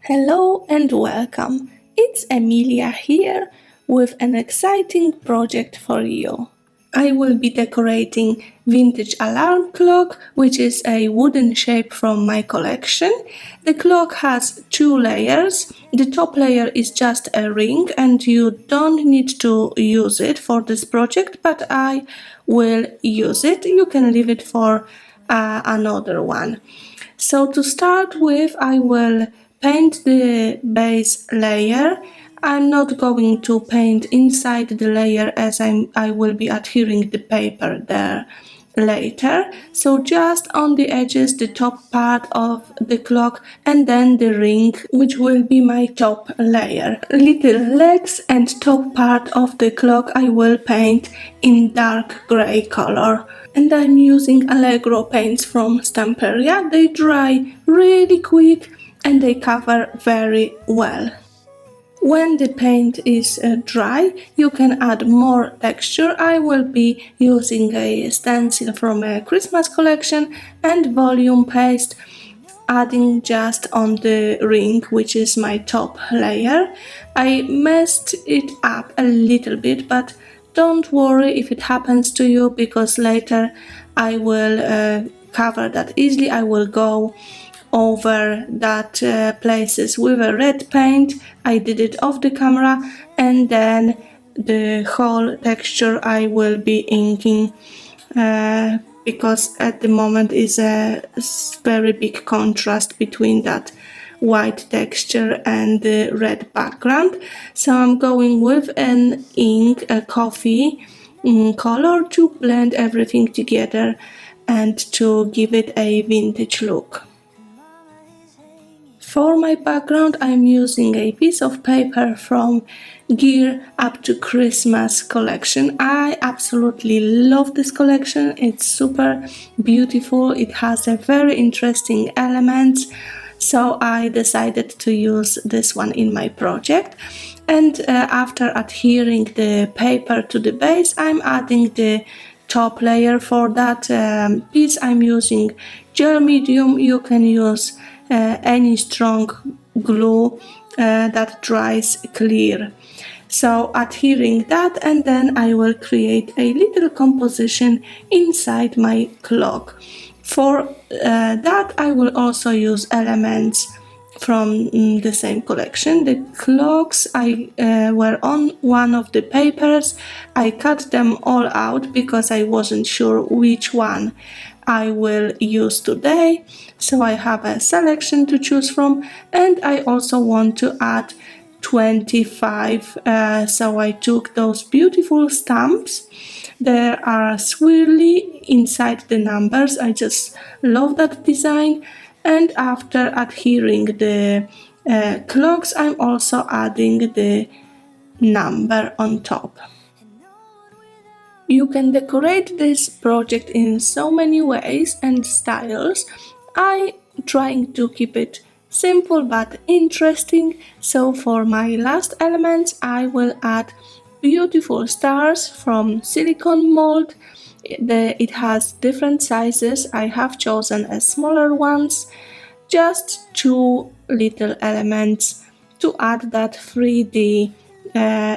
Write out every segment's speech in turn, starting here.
Hello and welcome. It's Emilia here with an exciting project for you. I will be decorating vintage alarm clock, which is a wooden shape from my collection. The clock has two layers. The top layer is just a ring and you don't need to use it for this project, but I will use it. You can leave it for another one. So to start with, I will paint the base layer. I'm not going to paint inside the layer as I will be adhering the paper there later. So just on the edges, the top part of the clock, and then the ring, which will be my top layer. Little legs and top part of the clock I will paint in dark gray color. And I'm using Allegro paints from Stamperia. They dry really quick and they cover very well. When the paint is dry, you can add more texture. I will be using a stencil from a Christmas collection and volume paste, adding just on the ring, which is my top layer. I messed it up a little bit, but don't worry if it happens to you, because later I will cover that easily. I will go over that places with a red paint. I did it off the camera, and then the whole texture I will be inking because at the moment is a very big contrast between that white texture and the red background. So I'm going with an ink, a coffee color, to blend everything together and to give it a vintage look. For my background, I'm using a piece of paper from Gear Up to Christmas collection. I absolutely love this collection. It's super beautiful. It has a very interesting elements. So I decided to use this one in my project. And after adhering the paper to the base, I'm adding the top layer. For that piece, I'm using gel medium. You can use any strong glue that dries clear. So adhering that, and then I will create a little composition inside my clock. For that I will also use elements from the same collection. The clocks were on one of the papers. I cut them all out because I wasn't sure which one I will use today. So I have a selection to choose from, and I also want to add 25. So I took those beautiful stamps. There are swirly inside the numbers. I just love that design. And after adhering the clocks, I'm also adding the number on top. You can decorate this project in so many ways and styles. I'm trying to keep it simple but interesting. So for my last elements, I will add beautiful stars from silicone mold. It has different sizes. I have chosen a smaller ones, just two little elements to add that 3D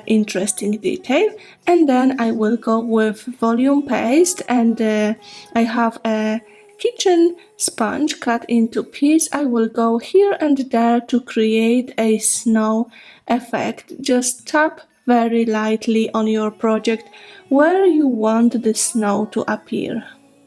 interesting detail. And then I will go with volume paste, and I have a kitchen sponge cut into pieces. I will go here and there to create a snow effect. Just tap very lightly on your project where you want the snow to appear.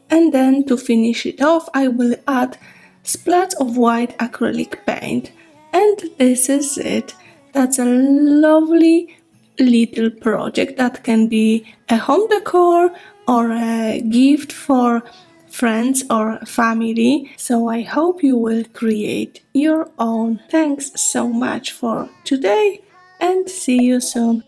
And then to finish it off, I will add splats of white acrylic paint. And this is it. That's a lovely little project that can be a home decor or a gift for friends or family. So I hope you will create your own. Thanks so much for today, and see you soon.